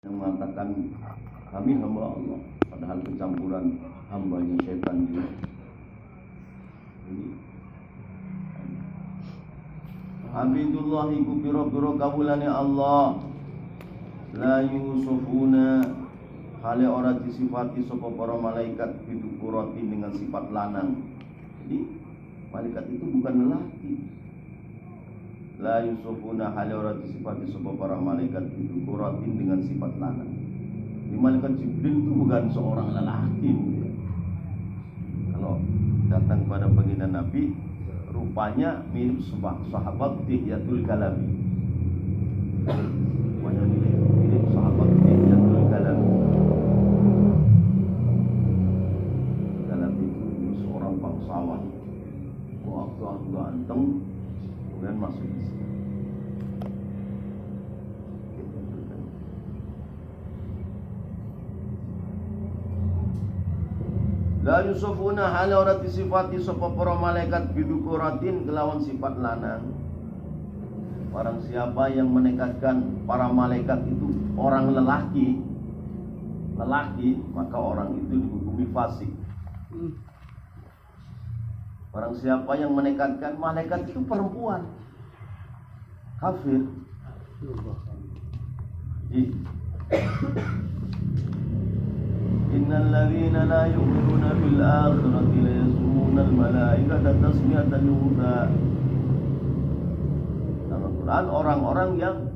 yang mengatakan kami hamba Allah, padahal kecampuran hambanya setan juga. Abidullahi ku piro-piro kawulane Allah, la yusufuna hale ora disifati sapa para malaikat bidukuratin dengan sifat lanang. Jadi malaikat itu bukan lelaki. La yusufuna hale ora disifati sapa para malaikat bidukuratin dengan sifat lanang. Di malaikat Jibril itu bukan seorang lelaki. Kalau datang pada baginda Nabi, rupanya mirip sahabat Dihyatul Kalabi. Rupanya mirip sahabat Dihyatul Kalabi. Kalabi itu seorang bangsawan, wah ganteng, kemudian masuk Islam. La yusufuna hala ora disifati sapa para malaikat bidukuratin kelawan sifat lanang. Barang siapa yang menekadkan para malaikat itu orang lelaki, maka orang itu dihukumi fasik. Barang siapa yang menekadkan malaikat itu perempuan, kafir. Innal ladzina la yu'minuna bil akhirati la yasmuna al malaikata tasmiyatan unsa. Dalam Al-Quran, orang-orang yang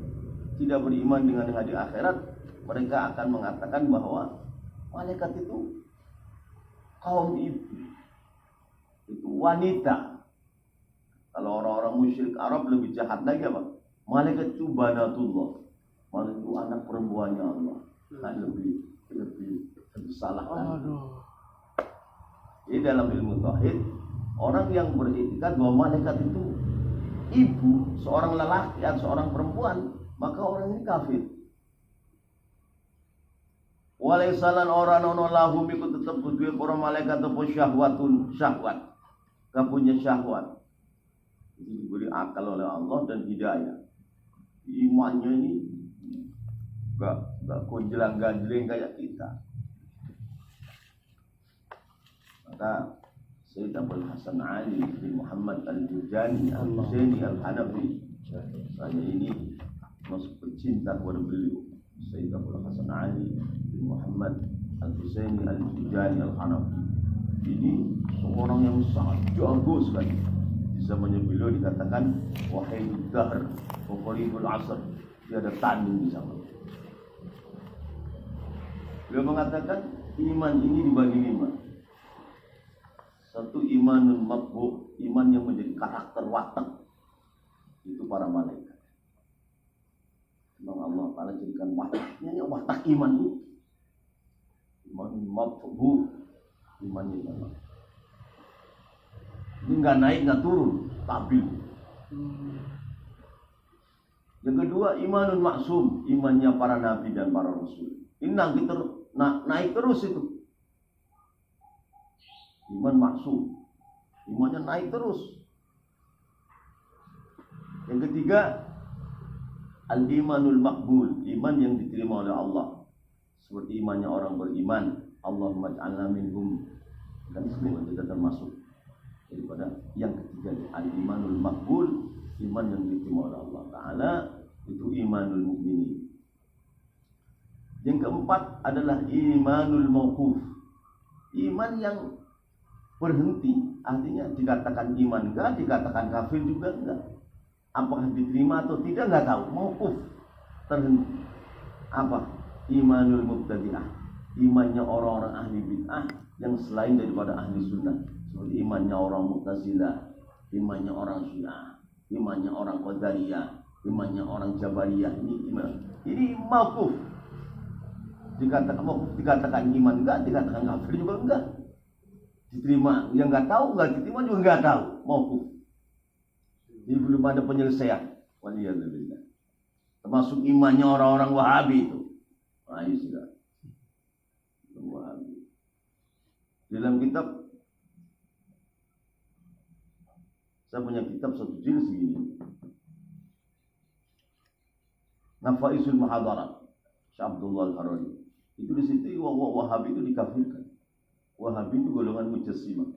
tidak beriman dengan hari akhirat, mereka akan mengatakan bahwa malaikat itu kaum itu wanita. Kalau orang-orang musyrik Arab lebih jahat lagi apa? Malaikat itu banatullah, malaikat itu anak perempuannya Allah. Nah, lebih salah kan? Jadi dalam ilmu tauhid, orang yang beriktikad bahwa malaikat itu ibu, seorang lelaki atau seorang perempuan, maka orang ini kafir. Walaisalan orang ono lahum iku tetep duwe para malaikat apa syahwatun, syahwat. Gak punya syahwat. Itu diberi akal oleh Allah dan hidayah. Imannya ini gak konjelang-ganjeling kayak kita. Maka Sayyid Abul Hasan Ali bin Muhammad Al-Jurjani Al-Husaini Al-Hanafi, saya ini masuk pecinta kepada beliau. Sayyid Abul Hasan Ali bin Muhammad Al-Husaini Al-Jurjani Al-Hanafi ini seorang yang sangat jago sekali. Di zamannya beliau dikatakan wahidud dahr wa qaribul asr, dia ada tanding di zaman. Beliau mengatakan iman ini dibagi 5. Satu imanun mabbu, iman yang menjadi karakter watak, itu para malaikat. Memang Allah Ta'ala jadikan wataknya yang watak iman itu. Imanun mabbu, imannya Allah. Ini nggak naik nggak turun, stabil. Yang kedua imanun maksum, imannya para nabi dan para rasul. Ini naik terus itu. Iman maksum, imannya naik terus. Yang ketiga, al-imanul makbul, iman yang diterima oleh Allah. Seperti imannya orang beriman, Allahumma ja'alna minhum. Dan semua kita termasuk daripada yang ketiga, al-imanul makbul, iman yang diterima oleh Allah Ta'ala, itu imanul mukminin. Yang keempat adalah imanul mauquf, iman yang berhenti, artinya dikatakan iman enggak, dikatakan kafir juga enggak. Apakah diterima atau tidak enggak tahu, mauquf, terhenti. Apa? Imanul mubtadi'ah, imannya orang-orang ahli bid'ah yang selain daripada ahli sunnah, seperti imannya orang Mu'tazilah, imannya orang Syiah, imannya orang Qadariyah, imannya orang Jabariyah. Ini iman. Ini mauquf. Dikatakan iman enggak, dikatakan kafir juga enggak. Diterima, yang nggak tahu nggak diterima juga nggak tahu, mauquf. Ini belum ada penyelesaian. Waliyadzubillah. Termasuk imannya orang-orang Wahabi itu. Nah, ini sudah Wahabi. Dalam kitab, saya punya kitab satu jilid segini, Nafaisul Muhadarat, Syekh Abdullah Al-Harari. Itu di situ Wahabi itu dikafirkan. Wahabi itu golongan Mujassimah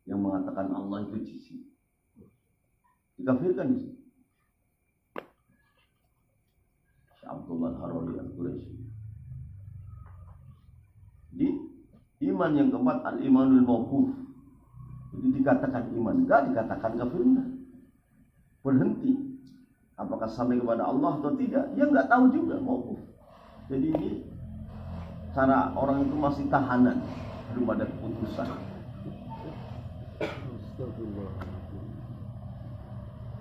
yang mengatakan Allah itu jisim. Dikafirkan di situ. Syekh Abdullah Al-Harari Al-Quraisy. Di iman yang keempat al-imanul mauquf. Itu dikatakan iman, enggak dikatakan kafir. Berhenti. Apakah sampai kepada Allah atau tidak? Ya enggak tahu juga, mauquf. Jadi ini cara orang itu masih tahanan, belum ada keputusan.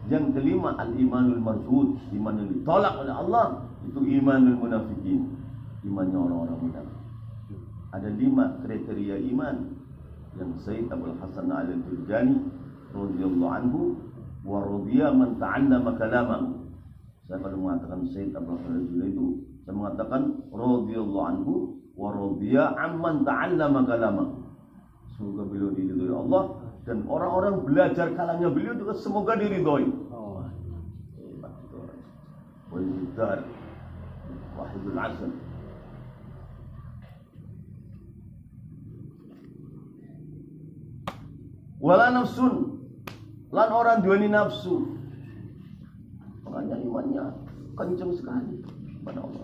Yang kelima al-imanul mardud, iman yang ditolak oleh Allah, itu imanul munafikin, imannya orang-orang munafik. Ada 5 kriteria iman yang Sayyid Abdul Hasan Al-Jurjani radhiyallahu anhu wa radiya man ta'allama kalamahu. Saya kalau mengatakan Sayyid Abdul Hasan Al-Jurjani itu saya mengatakan radhiyallahu anhu wa radiya amman ta'allama kalamahu. Semoga beliau diridhoi Allah dan orang-orang belajar kalamnya beliau juga semoga diridhoi. Hebat itu orang. Wahidul Wahidul Azam. Wala nafsun, lan orang duweni nafsu. Makanya imannya kencang sekali pada Allah.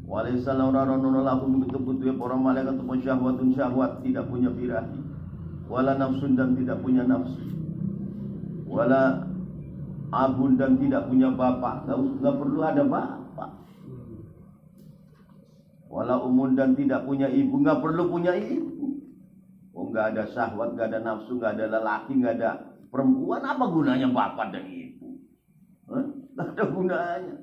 Walaysa laurarono lakum betul-betul para malaikat atau syahwatun syahwat, tidak punya birahi. Wala nafsun, dan tidak punya nafsu. Wala abun, dan tidak punya bapak. Enggak perlu ada bapak. Wala umun, dan tidak punya ibu. Enggak perlu punya ibu. Oh, nggak ada syahwat, nggak ada nafsu, nggak ada lelaki, nggak ada perempuan, apa gunanya bapak dan ibu? Nggak ada gunanya.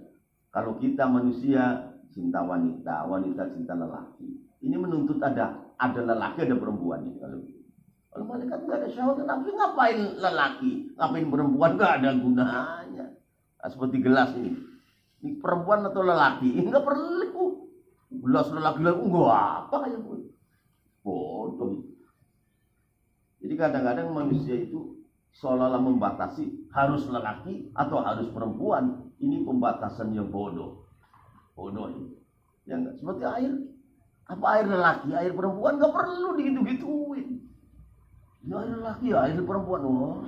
Kalau kita manusia cinta wanita, wanita cinta lelaki. Ini menuntut ada lelaki, ada perempuan. Kalau malaikat nggak ada syahwat dan nafsu, ngapain lelaki, ngapain perempuan? Nggak ada gunanya. Nah, seperti gelas ini perempuan atau lelaki? Nggak perlu. Gelas lelaki, enggak apa ya bu? Bodoh. Jadi kadang-kadang manusia itu seolah-olah membatasi harus lelaki atau harus perempuan. Ini pembatasan yang bodoh. Bodoh ini. Ya enggak, seperti air. Apa air lelaki, air perempuan enggak perlu digitu-gituin. Ini air lelaki, air perempuan. Oh,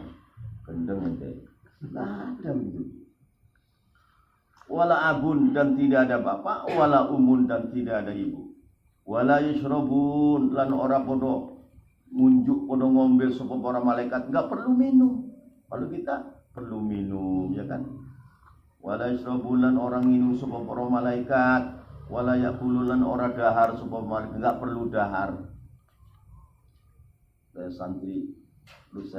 kendeng ente. Nah, ada begitu. Wala abun, dan tidak ada bapak, wala umun, dan tidak ada ibu. Wala yashrabun, lan ora podo munjuk podo ngombe sapa para malaikat, enggak perlu minum. Kalau kita perlu minum, ya kan? Wala yashrabun, lan orang minum sapa para malaikat, wala yaqulun, lan ora dahar sapa malaikat, enggak perlu dahar. Saya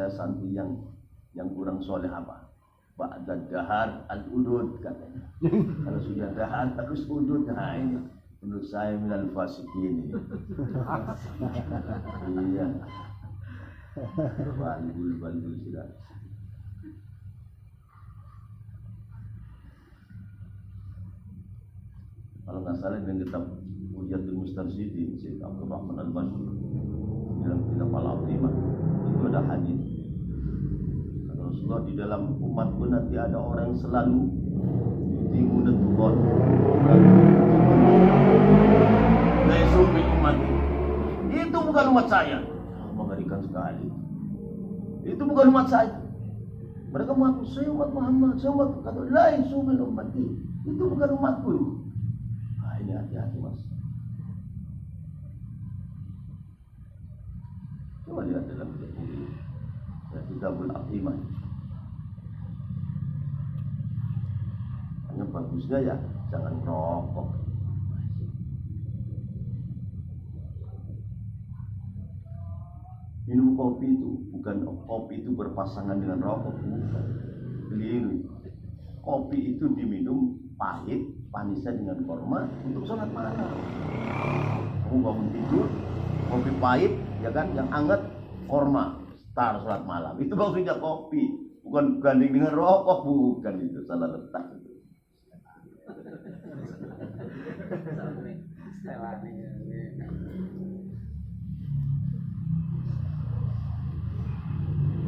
santri yang kurang soleh apa? Ba'da dahar al-udud katanya. Kalau sudah dahar terus udud, nah ini menurut saya minal fasikin ini. Iya. Bandul sudah. Kalau nggak salah dengan kitab Hujatul Mustarsyidin Syekh Abdul Rahman Al-Bashir dalam kitab Al-Azimah itu ada hadis. Kata Rasulullah, di dalam umatku nanti ada orang yang selalu ditimut Tuhan. Saya sumpah umat itu bukan umat saya. Mengerikan sekali. Itu bukan umat saya. Mereka mengaku saya umat Muhammad, saya umat kata lain sumpah umat itu bukan umatku. Nah, ini hati-hati mas. Coba lihat dalam Kitabul Aqimah. Hanya bagusnya ya jangan rokok. Minum kopi itu bukan kopi itu berpasangan dengan rokok, bukan. Keliru. Kopi itu diminum pahit, panisnya dengan korma untuk sholat malam. Kamu bangun tidur, kopi pahit, ya kan, yang hangat korma, start sholat malam. Itu maksudnya kopi, bukan ganding dengan rokok, bukan itu salah letak itu.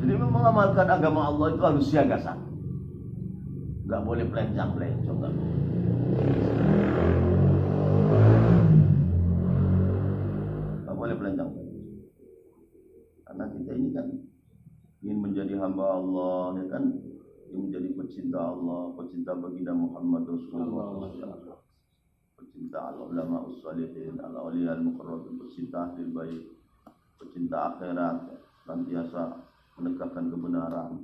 Jadi mengamalkan agama Allah itu harus siaga satu. Enggak boleh pelencang-pelencong, enggak boleh. telanjang. Karena kita ini kan ingin menjadi hamba Allah, ya kan, ingin menjadi pecinta Allah, pecinta baginda Muhammad Rasulullah, pecinta al-ulama us-salihin, al-awliya al-muqarrabin, pecinta ahli bait, pecinta akhirat, senantiasa menegakkan kebenaran.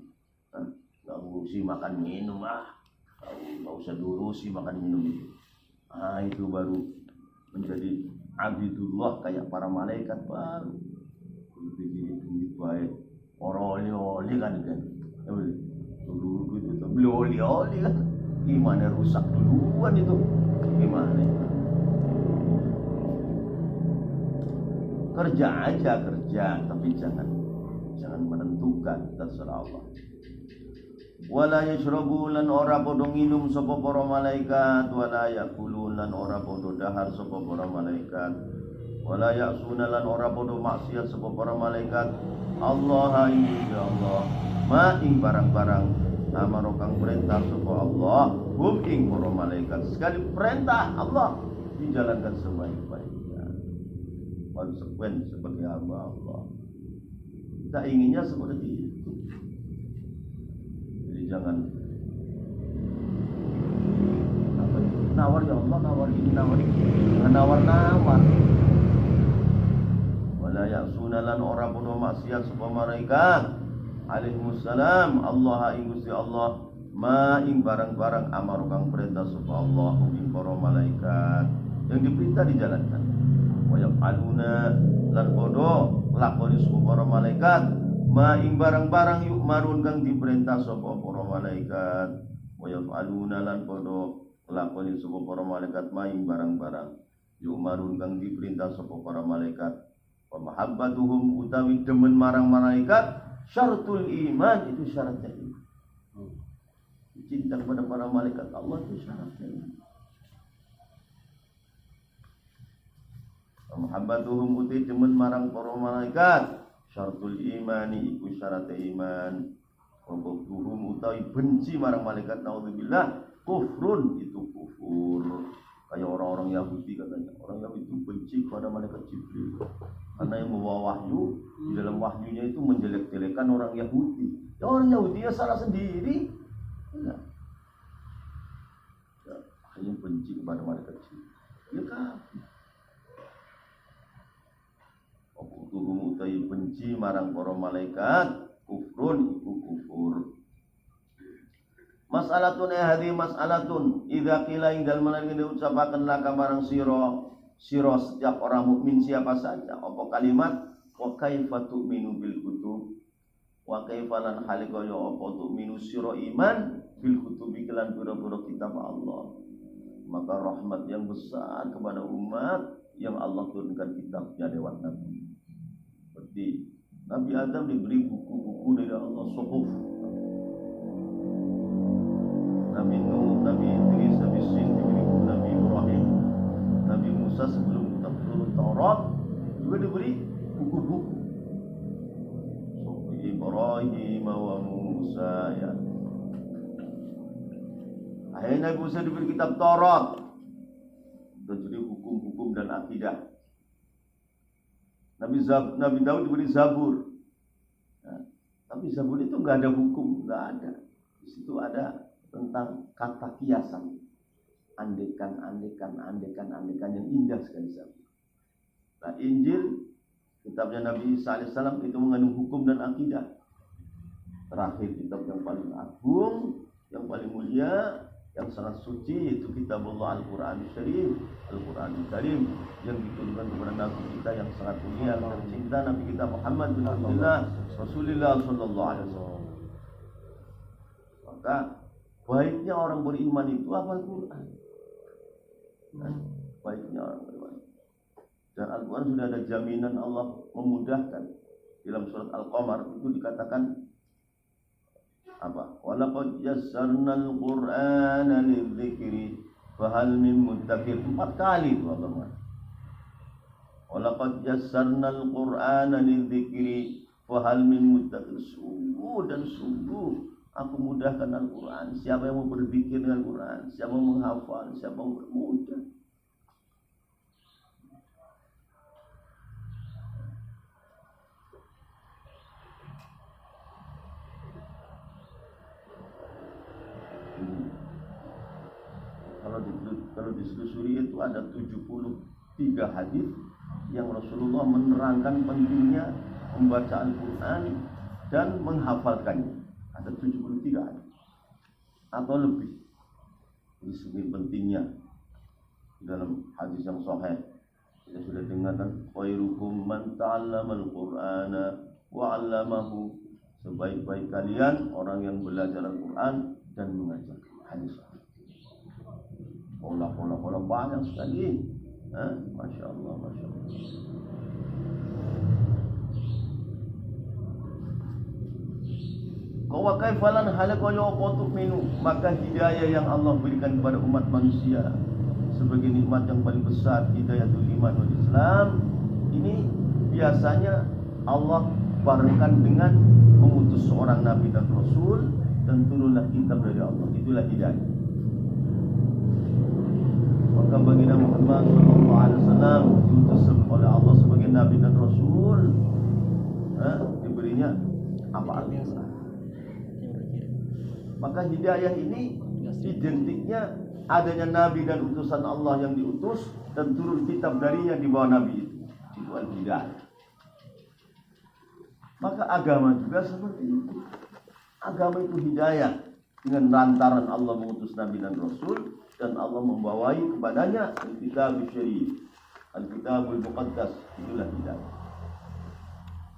Nggak ngurusi makan minum, nggak usah diurusi makan minum itu. Itu baru menjadi abidullah kayak para malaikat baru. Begini duit baik, orang oli-oli kan, dulu itu beli oli-oli kan, gimana rusak duluan itu, gimana? Kerja aja kerja, tapi jangan menentukan, terserah Allah. Wala yashrabu lan ora padha nginum sapa para malaikat, wala yakulun lan ora padha dahar sapa para malaikat, wala ya'suna lan ora padha maksiat sapa para malaikat Allah ya Allah ma ing barang-barang amaro kang perintah sapa Allah hum ing para malaikat. Sekali perintah Allah dijalankan sebaik-baiknya, konsekuen sebagai hamba Allah. Kita inginnya seperti itu. Jadi jangan nawar ya Allah, nawar ini, nawar itu, nawar-nawar. Wala ya'suna lan ora padha maksiat sapa malaikat alaihimussalam Allah ing Gusti Allah ma ing barang-barang amar kang perintah sapa Allah ing para malaikat yang diperintah dijalankan. Wa yaqaluna lan padha lakoni sapa para malaikat ma ing barang-barang yuk marun kang diperintah sapa para malaikat. Wa yaqaluna lan padha lakoni sapa para malaikat ma ing barang-barang yuk marun kang diperintah sapa para malaikat. Wa mahabbatuhum utawi demen marang malaikat syaratul iman, itu syaratnya iman. Cinta kepada para malaikat Allah itu syaratnya iman. Wa mahabbatuhum utawi demen marang para malaikat syaratul imani, itu syaratnya iman. Wa bughduhum utawi benci marang malaikat naudzubillah kufrun, itu kufur. Kayak orang-orang Yahudi katanya, orang Yahudi itu benci kepada malaikat Jibril karena yang membawa wahyu, di dalam wahyunya itu menjelek-jelekan orang Yahudi. Ya orang Yahudi ya salah sendiri. Ya. Akhirnya benci kepada malaikat Jibril. Ya kafir. Waktu utai benci marang para malaikat kufrun, itu kufur. Mas'alatun hadi mas'alatun idza qila ing dalem menawi diucapaken laka marang sira setiap orang mukmin siapa saja apa kalimat wa kaifa tu'minu bil kutub wa kaifa lan halika ya apa tu'minu sira iman bil kutub kelan pira-pira kitab Allah. Maka rahmat yang besar kepada umat yang Allah turunkan kitabnya lewat nabi. Seperti Nabi Adam diberi buku-buku dari Allah, suhuf. Nabi Nuh, Nabi Idris, Nabi Sin, Nabi Ibrahim, Nabi Musa sebelum turun Taurat juga diberi buku-buku. Sufi Ibrahim wa Musa ya. Akhirnya Nabi Musa diberi kitab Taurat dan jadi hukum-hukum dan akidah. Nabi Daud diberi Zabur. Nah, tapi Zabur itu nggak ada hukum, nggak ada. Di situ ada tentang kata kiasan, andekan yang indah sekali. Nah, Injil kitabnya Nabi Isa alaihissalam itu mengandung hukum dan akidah. Terakhir kitab yang paling agung, yang paling mulia, yang sangat suci yaitu kitab Allah Al-Quran Syarif, Al-Quran Karim yang diturunkan kepada Nabi kita yang sangat mulia dan tercinta, Nabi kita Muhammad bin Abdullah Rasulullah sallallahu alaihi wasallam. Maka baiknya orang beriman itu hafal Quran. Baiknya orang beriman. Dan Al-Quran sudah ada jaminan Allah memudahkan. Dalam surat Al-Qamar itu dikatakan apa? Walaqad yassarnal Qur'ana lidzikri fahal min muddakir. 4 kali itu Allah. Walaqad yassarnal Qur'ana lidzikri fahal min muddakir. Sungguh dan sungguh aku mudahkan Al-Quran. Siapa yang mau berzikir dengan Al-Quran, siapa yang menghafal, siapa yang mudah. diselusuri itu ada 73 hadis yang Rasulullah menerangkan pentingnya membaca Al-Quran dan menghafalkannya. Ada 73 hadis atau lebih. Ini segi pentingnya dalam hadis yang sahih. Kita sudah dengar kan, khairukum man ta'allamal Qur'ana wa 'allamahu. Sebaik-baik kalian orang yang belajar Al-Quran dan mengajar. Hadis. Pola banyak sekali. Masya Allah, Masya Allah. Wa kaifalan halaka yaqatu minu, maka hidayah yang Allah berikan kepada umat manusia sebagai nikmat yang paling besar, hidayatul iman wal Islam, ini biasanya Allah barengkan dengan mengutus seorang nabi dan rasul dan turunlah kitab dari Allah. Itulah hidayah. Maka baginda Muhammad SAW diutus oleh Allah sebagai nabi dan rasul, diberinya apa artinya? Maka hidayah ini identiknya adanya nabi dan utusan Allah yang diutus dan turun kitab darinya di bawah nabi itu. Itu al-hidayah. Maka agama juga seperti itu. Agama itu hidayah dengan lantaran Allah mengutus nabi dan rasul dan Allah membawai kepadanya al-kitab syar'i, al-kitabul muqaddas. Itulah hidayah.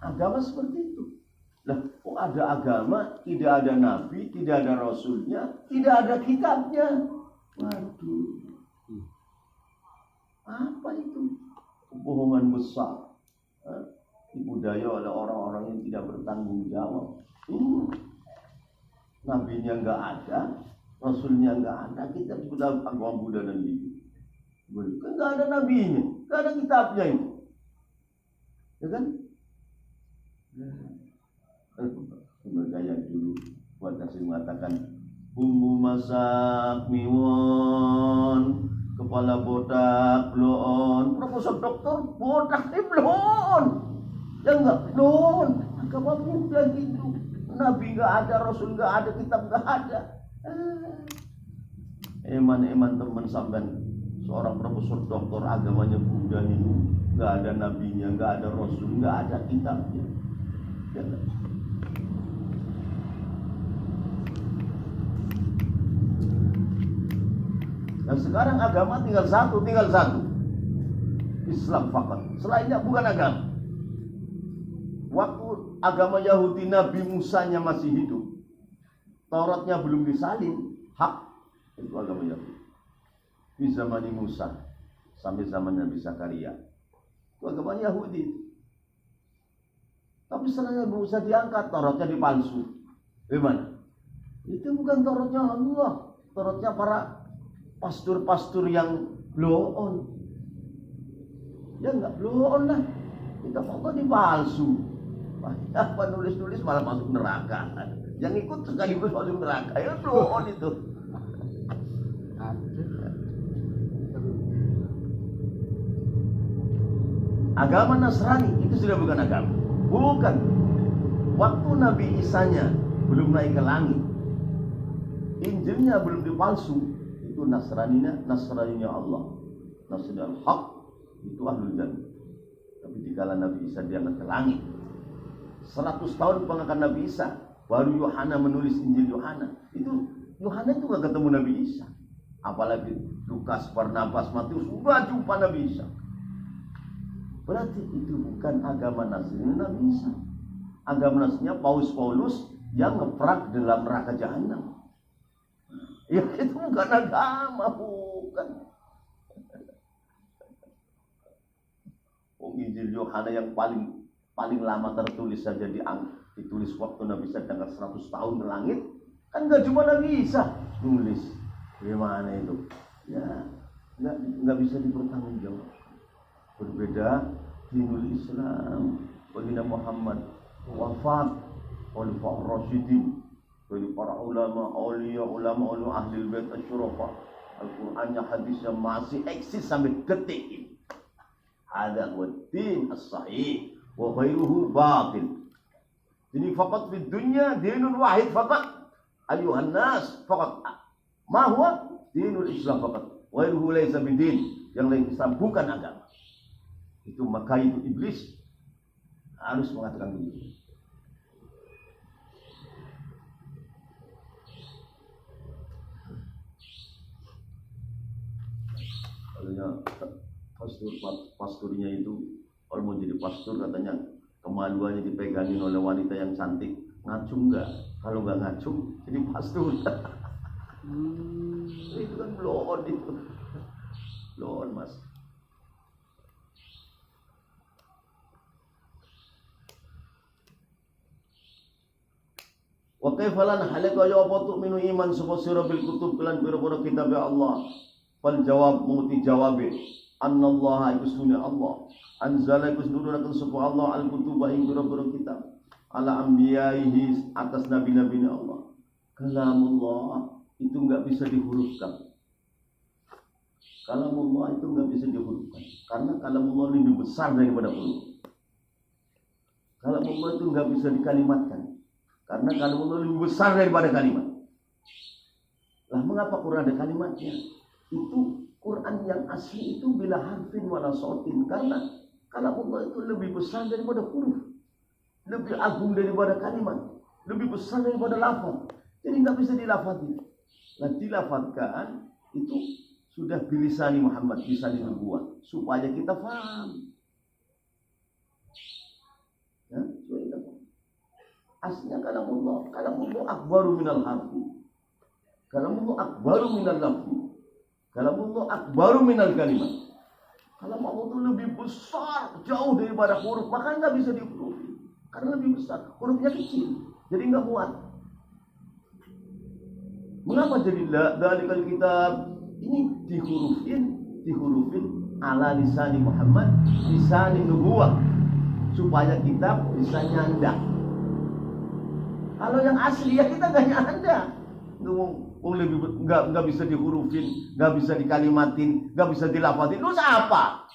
Agama seperti itu. Lah, kok ada agama, tidak ada nabi, tidak ada rasulnya, tidak ada kitabnya? Waduh, apa itu? Kebohongan besar. Tipu daya oleh orang-orang yang tidak bertanggung jawab. Nabinya nggak ada, rasulnya nggak ada, kitab sudah agama Buddha dan Hindu. Kan nggak ada nabinya, nggak ada kitabnya itu, ya kan? Bergaya dulu buat kasih mengatakan bumbu masak miwon, kepala botak blon, profesor doktor botak blon, ya enggak blon, agama Buddha gitu. Nabi enggak ada, rasul enggak ada, kitab enggak ada. Eman teman sampean seorang profesor doktor agamanya Buddha itu enggak ada nabinya, enggak ada rasul, enggak ada kitabnya. Ya, nah sekarang agama tinggal satu. Islam fakat. Selainnya bukan agama. Waktu agama Yahudi Nabi Musanya masih hidup, Tauratnya belum disalin, hak itu agama Yahudi. Di zaman Musa sampai zaman Nabi Zakaria, itu agama Yahudi. Tapi setelah Nabi Musa diangkat, Tauratnya dipalsu. Gimana? Itu bukan Tauratnya Allah, Tauratnya para pastor-pastor yang blow on. Ya enggak blow on lah. Kita foto dipalsu. Apa nulis-nulis malah masuk neraka. Yang ikut sekaligus masuk neraka. Ya blow on itu. Agama Nasrani itu sudah bukan agama. Bukan. Waktu Nabi Isanya belum naik ke langit, Injilnya belum dipalsu, itu Nasraninya Allah, Nasrani al-Haq, itu ahlul jannah. Tapi dikala Nabi Isa diangkat ke langit, 100 tahun pengangkatan Nabi Isa, baru Yohana menulis Injil Yohana. Itu Yohana itu gak ketemu Nabi Isa. Apalagi Lukas, Barnabas, Matius sudah jumpa Nabi Isa. Berarti itu bukan agama Nasrani Nabi Isa. Agama Nasrani Paulus yang ngeprak dalam neraka jahanam. Ya itu bukan agama, bukan. Injil Yohana yang paling lama tertulis saja ditulis waktu Nabi Isa tanggal 100 tahun ke langit, kan gak cuma Nabi Isa nulis. Gimana itu? Ya nggak bisa dipertanggungjawab. Berbeda dinul Islam. Baginda Muhammad wafat oleh Pak Rasyidin, oleh para ulama, ulama ahli bait asyurafa. Al-Qur'annya, hadisnya masih eksis sampai detik ini. Hadza huwa din as-sahih wa ghairuhu batil. Jadi faqat fid dunya dinun wahid faqat ayuhan nas faqat. Ma huwa dinul Islam faqat. wa ghairuhu laysa bidin, yang lain Islam bukan agama. Itu maka itu iblis harus mengatakan begitu. Pasturnya itu kalau mau jadi pastur katanya kemaluannya dipegangin oleh wanita yang cantik. Ngacung enggak? Kalau enggak ngacung jadi pastur. Itu kan blon itu. Blon mas. Wa kaifalan halaka ya apa minu iman sapa sira bil kutub lan pira-pira kitab ya Allah. Fal jawab menguti jawabe annallaha iku sunni Allah anzala iku nurunake sapa Allah al kutuba ing pira-pira kitab ala anbiyaihi atas nabi-nabi Allah. Kalamullah itu enggak bisa dihurufkan. Kalamullah itu enggak bisa dihurufkan karena kalamullah lebih besar daripada huruf. Kalamullah itu enggak bisa dikalimatkan karena kalamullah lebih besar daripada kalimat. Lah mengapa Quran ada kalimatnya? Itu Quran yang asli itu bila harfin wala sautin, karena kalamullah itu lebih besar daripada huruf, lebih agung daripada kalimat, lebih besar daripada lafaz. Jadi nggak bisa dilafadzin. Nah dilafadzkan itu sudah bilisani Muhammad, lisani nubuwah, supaya kita paham. Ya, supaya kita paham. Aslinya kalamullah akbaru minal harfi, kalamullah akbaru minal lafzi, kalamullah akbaru minal kalimat. Kalamullah itu lebih besar jauh daripada huruf, maka nggak bisa dihurufin karena lebih besar, hurufnya kecil, jadi nggak muat. Mengapa jadi dalikal kitab ini dihurufin ala lisani Muhammad, lisani nubuwah, supaya kitab bisa nyanda. Kalau yang asli ya kita nggak nyanda. Nggak bisa dihurufin, nggak bisa dikalimatin, nggak bisa dilafadzin. Lu siapa?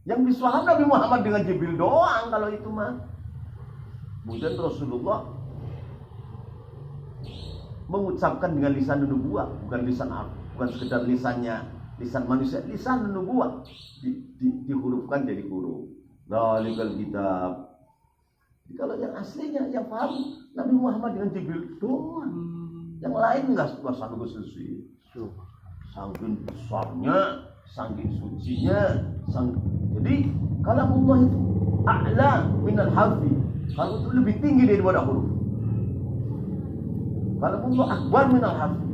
Yang bisa Nabi Muhammad dengan Jibril doang kalau itu mah. Kemudian Rasulullah mengucapkan dengan lisan nubuwah, bukan lisan Arab, bukan sekedar lisannya lisan manusia, lisan nubuwah dihurufkan jadi huruf. Dalikal kitab. Kalau yang aslinya yang paham Nabi Muhammad dengan Jibril doang. Yang lain enggak sanggup selesai. Saking besarnya, saking sucinya, jadi kalamullah itu a'la minal harfi. Kalau itu lebih tinggi daripada huruf. Kalamullah akbar minal harfi.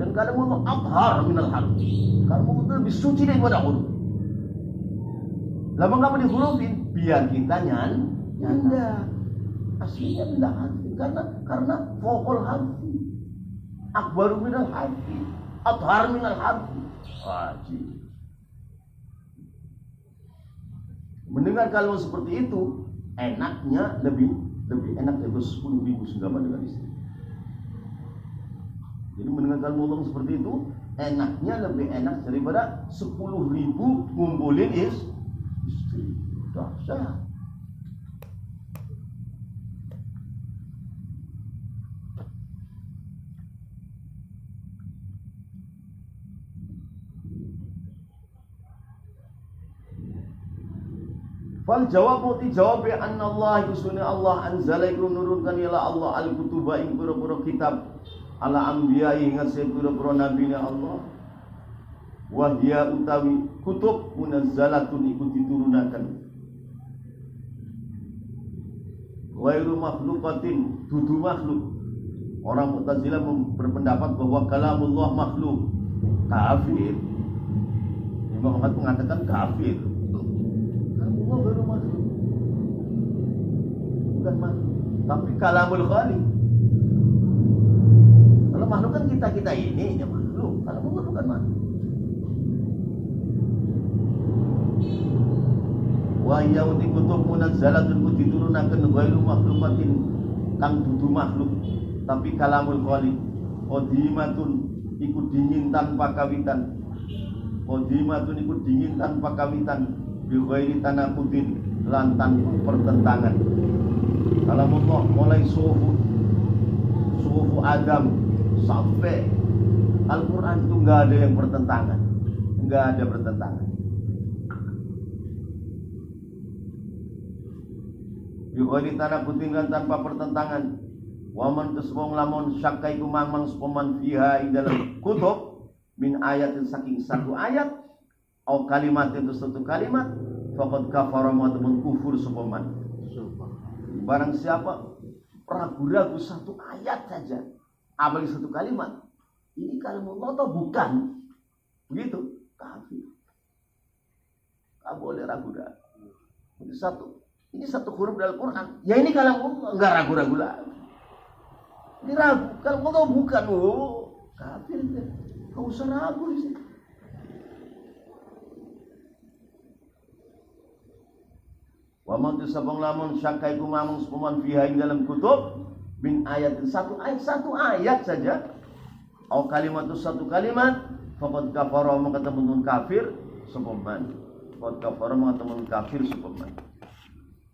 Dan kalamullah abhar minal harfi. Kalamullah itu lebih suci daripada huruf. Lama enggak dihurufin biar kita nyanda. Aslinya bila harfi karena fokol harfi, akbaru minal harfi, athar minal harfi. Wajib. Mendengar kalimat seperti itu enaknya lebih enak daripada 10.000 senggama dengan istri. Jadi mendengar kalimat seperti itu enaknya lebih enak daripada 10.000 ngumpulin istri. Dahsyat. Fal jawab muti jawab ya anna Allah yusuni Allah anzala iku nurunkan ila Allah al kutuba ing pira-pira kitab ala anbiya ing ngasih pira-pira nabine Allah. Wa hiya utawi kutub munazzalatun iku diturunaken. Wairu makhluqatin dudu makhluk. Orang Mu'tazilah berpendapat bahwa kalamullah makhluk. Kafir. Imam Muhammad mengatakan kafir. Allah baru makhluk, bukan makhluk, tapi kalamul khaliq. Kalau makhluk kan kita ini ya makhluk, kalau Allah bukan makhluk. Wa yauti kutub munazzalatun diturunaken ghairu makhluqatin kang dudu makhluk, tapi kalamul khaliq. Qadimatun iku dingin tanpa kawitan. Qadimatun iku dingin tanpa kawitan. Bighairi tanaqudin lan tanpa pertentangan. Kalamullah mulai suhu Adam sampai Al-Quran itu nggak ada yang bertentangan, nggak ada bertentangan. Bighairi tanakutin tanpa pertentangan. Waman tusbong lamun syakka iku mamang supaman fiha ing dalam kutub min ayatin saking satu ayat au kalimat itu satu kalimat faqad kafara wa temen kufur supaman. Barang siapa ragu-ragu satu ayat saja, apalagi satu kalimat, ini kalamullah atau bukan? Begitu, kafir. Tak boleh ragu-ragu. Ini satu huruf dari Al-Quran. Ya ini kalamullah, enggak ragu-ragu lagi. Ini ragu, kalamullah bukan, kafir. Enggak usah ragu di sini. Wa man tisabang lamun syakka iku mamung supaman fiha ing dalam kutub min ayatin satu ayat saja au kalimat itu satu kalimat faqad kafara maka temen kafir supaman faqad kafara maka temen kafir supaman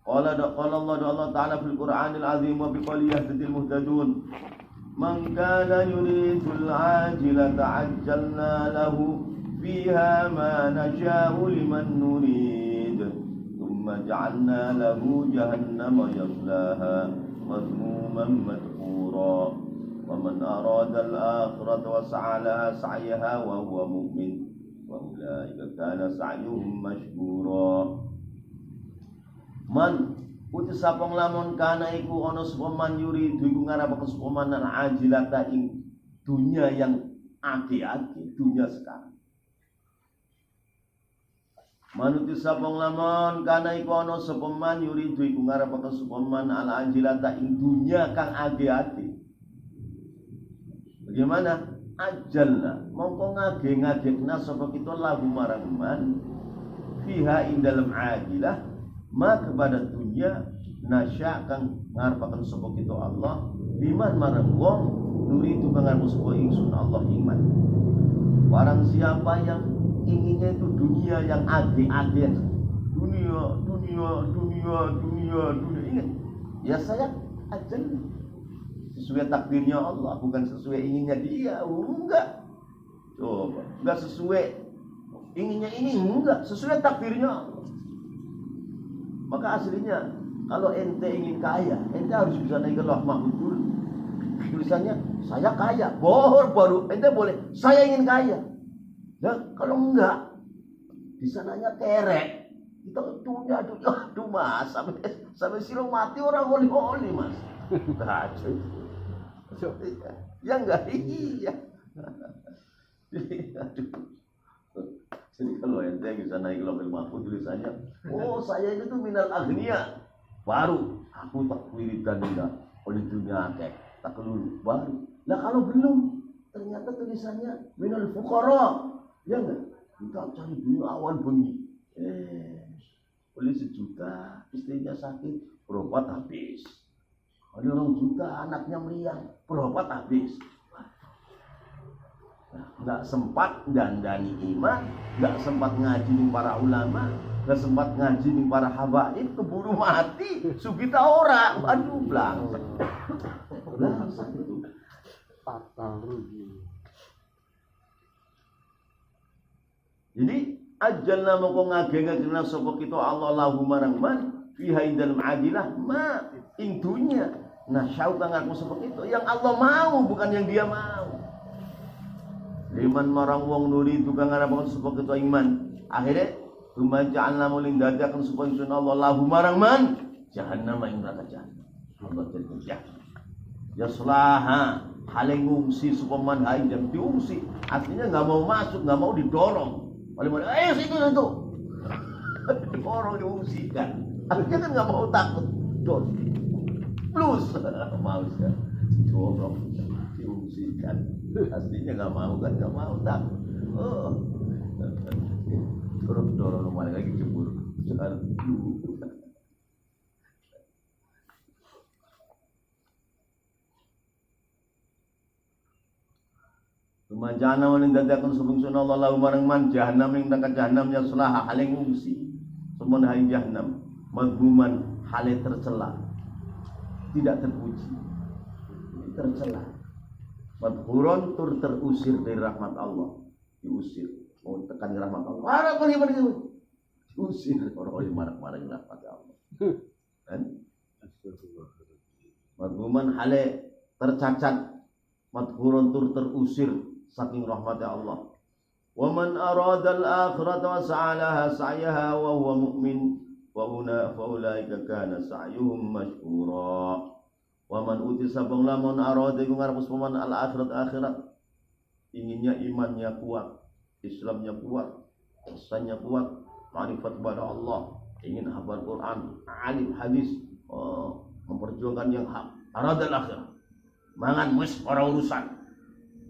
qala Allah taala fil Qur'anil azim wa biqali yahdil muhtadun man kana yuridul ajilata ajjalna lahu fiha ma nasha'u liman nurid جعلنا له جهنم يصلاها مذموما مدحورا ومن أراد الآخرة وسعى لها سعيها وهو مؤمن وأولئك كان سعيهم مشكورا Man uti sapang lamun kana iku ana sapa man yuri iku ngarapaken sapa man ajilata ing dunia yang ake-ake dunia sekarang. Manuti sapang lamun kana iku ana sapa man yuridu iku ngarapaken sapa man al ajilata ing dunya kang age-age. Bagaimana? Ajalna mongko ngage-ngagekna sapa kita lahu marang man fiha ing dalam ajilah ma kepada dunya nasya kang ngarapaken sapa kita Allah liman marang wong nuridu kang ngarep sapa ingsun Allah iman. Barang siapa yang inginnya itu dunia yang age-age, dunia. Ingat, ya saya ajal sesuai takdirnya Allah, bukan sesuai inginnya dia. Enggak, coba, enggak sesuai inginnya ini, enggak sesuai takdirnya Allah. Maka aslinya kalau ente ingin kaya, ente harus bisa naik ke Lauh Mahfuz dulu. Tulisannya saya kaya, baru ente boleh saya ingin kaya. Ya, kalau enggak, di sananya kerek. Kita dunia, aduh mas, sampai silau mati orang holi-holi mas. Kacau. Ya enggak, iya. Jadi kalau ente bisa naik ke Lauh Mahfuz tulisannya, oh saya itu tuh minal agniya. Baru, aku tak wiridan enggak, oleh dunia kek, tak kelulu, baru. Nah kalau belum, ternyata tulisannya minal fuqara. Ya enggak? Kita cari dunia awan bengi. Beli 1 juta, istrinya sakit, berobat habis. Ada 2 juta, anaknya meriang, berobat habis. Nah, enggak sempat dandani iman, enggak sempat ngaji ning para ulama, enggak sempat ngaji ning para habaib, keburu mati. Sugita ora, aduh blangsek. Blangsek itu. Fatal rugi. Jadi ajalna moko ngage-ngagena sapa kita Allah lahu marang man fiha indal ajilah ma ing dunya. Nah syau kang aku sapa kita yang Allah mau bukan yang dia mau. Liman marang wong nuri tukang ngarapaken sapa kita iman. Akhire tumaja'alna muling dadakan sapa ingsun Allah lahu marang man jahannam ing neraka jahannam. Allah terjadi. Yaslaha hale ngungsi sapa man ha ing diungsi. Artinya enggak mau masuk, enggak mau didorong. Paling ayo situ. Orang diungsikan. Akhirnya kan nggak mau takut. Dos. Plus mau kan. Dorong diungsikan. Aslinya nggak mau kan, nggak mau takut. Terus dorong kemana lagi jebur. Sekarang Kumajana waling dadakan subungsun Allah lahu marang man jahannam ing neraka jahannam ya sulaha hale ngungsi semon haing jahannam madmuman hale tercela tidak terpuji tercela Madhuron tur terusir dari rahmat Allah, diusir, mau tekan rahmat Allah. Marah pergi. Diusir orang-orang yang marah-marah rahmat Allah. Kan? Madhuman hale tercacat, madhuron tur terusir saking rahmat Allah. Wa man arada al-akhirata wa sa'alaha sa'yaha wa huwa mu'min fa ulaika kana sa'yuhum mashkura. Wa man utisa bang lamun arada iku ngarep peman al-akhirat, inginnya imannya kuat, Islamnya kuat, ihsannya kuat, ma'rifat kepada Allah, ingin hafal Quran, alim hadis, memperjuangkan yang hak, arada al-akhirat. Mangan mus ora urusan.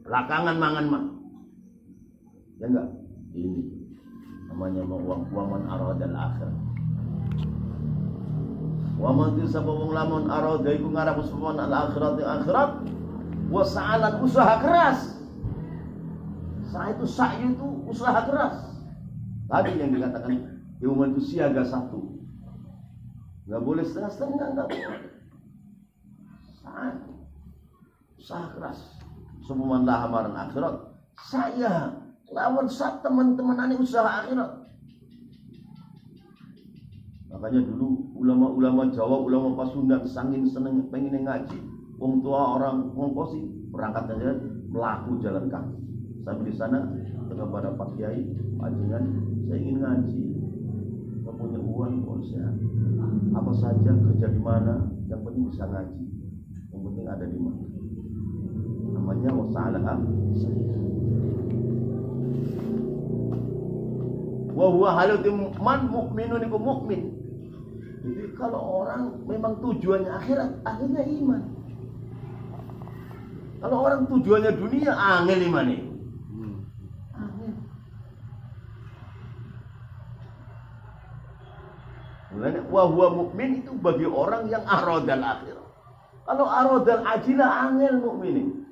Belakangan mangan mah. Ya enggak? Ini namanya waman aradal akhir. Waman tisaba wong lamun arada iku ngarep semua akhirat wa sa'alan usaha keras. Sa'a itu sa'i itu usaha keras. Tadi yang dikatakan ilmu itu siaga satu. Enggak boleh setengah-setengah, enggak boleh. Sa'a usaha keras. Semua hamaran akhirat. Saya lawan saat teman-teman ani usaha akhirat. Makanya dulu ulama-ulama Jawa, ulama Pasundan saking seneng pengen ngaji. Wong tua orang ngongkosi berangkat aja melaku jalan kaki. Sampai di sana kepada Pak Kiai, Panjenengan, saya ingin ngaji. Saya punya uang, saya apa saja kerja di mana, yang penting bisa ngaji. Yang penting ada di mana. Namanya wasa'alaha saya. Wa huwa halutim man mu'minun iku mukmin. Jadi kalau orang memang tujuannya akhirat, akhirnya iman. Kalau orang tujuannya dunia, angel iman nih. Angel. Wa huwa mukmin itu bagi orang yang aradal akhirat. Kalau aradal ajilah angel mukminin.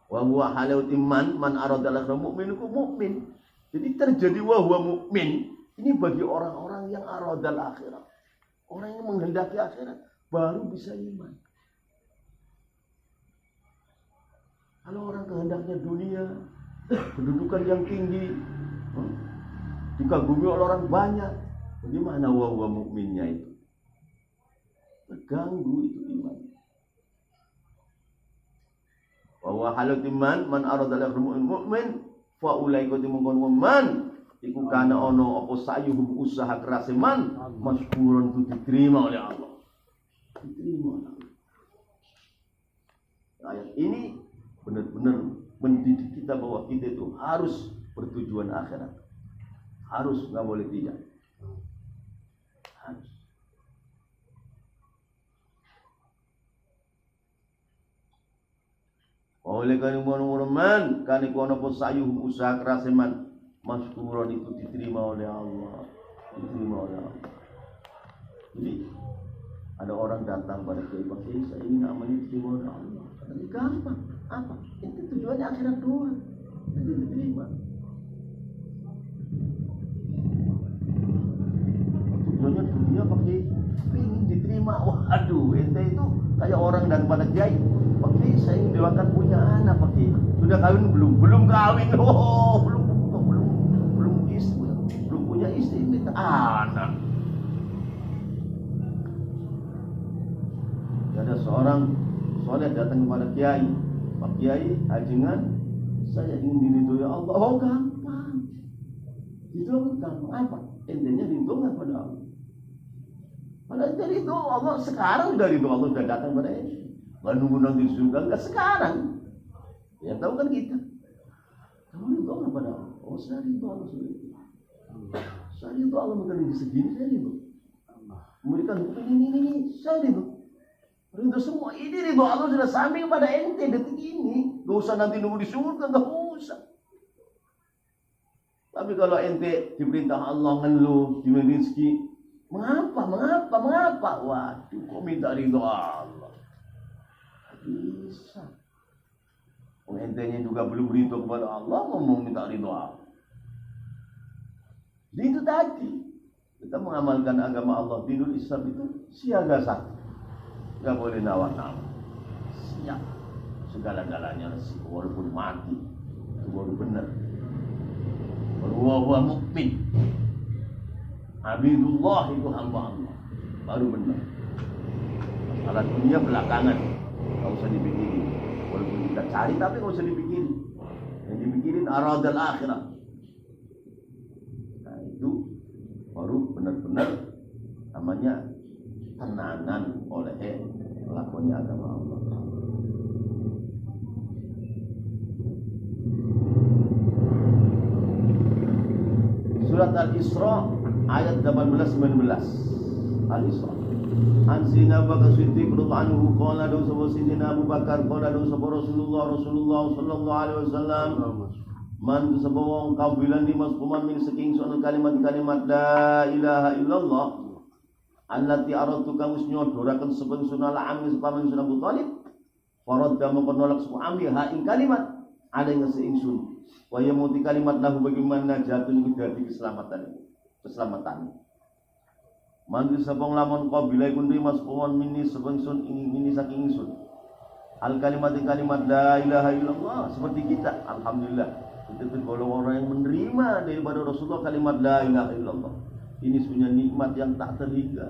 Wa huwa halautim man aradal akhirat mukmin iku mukmin. Jadi terjadi wa huwa mukmin ini bagi orang-orang yang aradal akhirat. Orang yang menghendaki akhirat baru bisa iman. Kalau orang kehendaknya dunia, kedudukan yang tinggi, dikagumi oleh orang banyak, bagaimana wa huwa mukminnya itu? Terganggu itu iman. Wa huwa halautim man aradal akhirat mukmin fa ulaika dimongkon man iku kana ono apa sayuhum usaha keras man masykurun itu diterima oleh Allah. Diterima oleh Allah. Ayat ini benar-benar mendidik kita bahwa kita itu harus bertujuan akhirat. Harus, enggak boleh tidak. Harus. Oleh karena man kan iku ana sayuhum usaha keras man masykuron itu diterima oleh Allah. Diterima oleh Allah. Jadi ada orang datang pada Kiai Pak Kiai, saya ini namanya diterima oleh Allah. Tapi gampang. Apa? Itu tujuannya akhirat doang. Nanti diterima. Tujuannya dunia Pak Kiai ingin diterima. Waduh, ente itu kayak orang dan pada Kiai. Pak Kiai saya ingin doakan punya anak Pak Kiai. Sudah kawin belum? Belum kawin. Oh, belum istri. Belum punya istri, minta anak. Ada seorang soleh datang kepada Kiai. Pak Kiai, ajengan, saya ingin diridhoi Allah. Oh, gampang. Itu gampang. Apa? Intinya ridho kepada Allah. Padahal dari itu Allah sekarang sudah ridho Allah sudah datang pada ini. Nggak nunggu nanti surga, enggak sekarang. Ya tahu kan kita. Kamu ridho kepada Allah. Oh, saya ridho Allah sudah. Saya ridho Allah memberikan segini, saya ridho. Memberikan hukum ini, saya ridho. Ridho semua ini ridho Allah sudah sampai kepada ente detik ini. Gak usah nanti nunggu di surga, gak usah. Tapi kalau ente diperintah Allah ngeluh, diberi rezeki, mengapa? Waduh, kok minta ridho Allah? Bisa. Entenya juga belum ridho kepada Allah, mau minta ridho Allah. Jadi itu tadi kita mengamalkan agama Allah, dinul Islam itu siaga satu. nggak boleh nawar-nawar. Siap segala-galanya resiko, walaupun mati itu baru benar. Wa mukmin. Abidullah itu hamba Allah, baru benar. Masalah dunia belakangan, nggak usah dipikirin. Walaupun kita cari tapi nggak usah dipikirin. Yang dipikirin aradal akhirat. Nah itu baru benar-benar namanya tenanan oleh lakonnya agama Allah. Surat Al-Isra ayat 18-19. Al-Isra. An Sayyidina Abu Bakar Siddiq radhiyallahu anhu qala dawu Sayyidina Abu Bakar qala dawu Rasulullah sallallahu alaihi wasallam man sabawang kabilan di maskuman min saking soal kalimat-kalimat la ilaha illallah allati aratu kamus nyodoraken sebeng sunala ami sepaman sunah Abu Thalib faradda menolak suku amri ha ing kalimat ada yang seingsun wa yamuti kalimat lahu bagaimana jatun iku dadi keselamatan mantu sabang lamun qabilai kundi maskuman mini sebeng sun mini saking ingsun al kalimat la ilaha illallah seperti kita alhamdulillah kita golongan orang yang menerima daripada Rasulullah kalimat la ilaha illallah. Ini sebenarnya nikmat yang tak terhingga.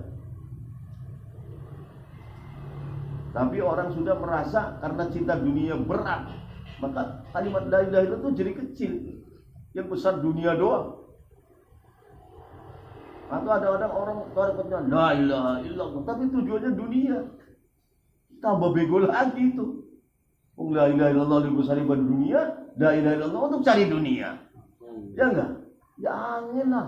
Tapi orang sudah merasa karena cinta dunia berat, maka kalimat la ilaha illallah itu jadi kecil. Yang besar dunia doang. Atau ada orang berkata la ilaha illallah, tapi tujuannya dunia. Tambah bego lagi itu. La ilaha illallah lebih besar daripada dunia, la ilaha illallah untuk cari dunia. Ya enggak? Jangan lah.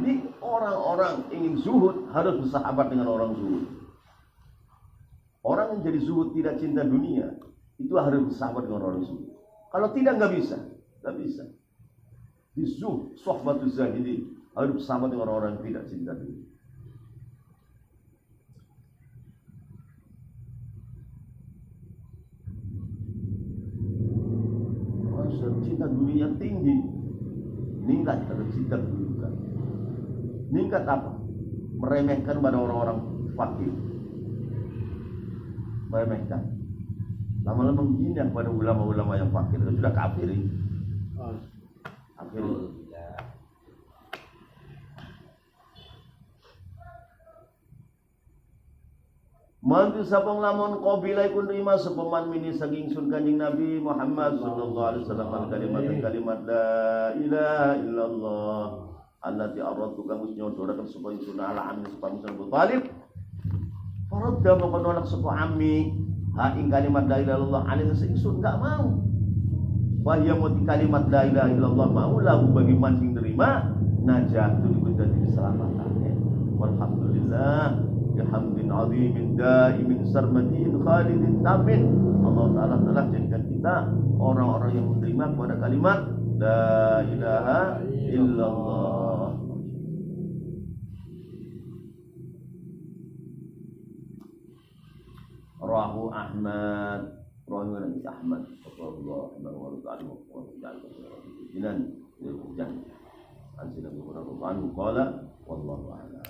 Ini orang-orang ingin zuhud harus bersahabat dengan orang zuhud. Orang yang jadi zuhud tidak cinta dunia itu harus bersahabat dengan orang zuhud. Kalau tidak nggak bisa. Di zuhud, sohbatuz zahidi harus bersahabat dengan orang-orang yang tidak cinta dunia. Cinta dunia tinggi, meningkat terhadap cinta dunia. Meningkat apa? Meremehkan pada orang-orang fakir. Meremehkan. Lama-lama menghina kepada ulama-ulama yang fakir. Itu sudah kafir ini. Kafir. Mantu sabang lamun qabilai kun rima sepeman mini saking sun kanjing Nabi Muhammad sallallahu alaihi wasallam kalimat la ilaha illallah allati aratu kamus nyodoraken supaya sunah ala amin supaya Abu Thalib faradda menolak sapa ammi ha ing kalimat la ilaha illallah alaihi singsun enggak mau wahya muti kalimat la ilaha illallah mau lahu bagi man sing nerima najatun iku dadi keselamatane walhamdulillah bihamdin azimin daimin sarmadin khalidin tamin. Allah Ta'ala telah jadikan kita orang-orang yang menerima kepada kalimat la ilaha illallah. Rahu Ahmad Rahu Ahmad sallallahu alaihi wasallam. Jinan. Anjina bi qala wallahu a'lam.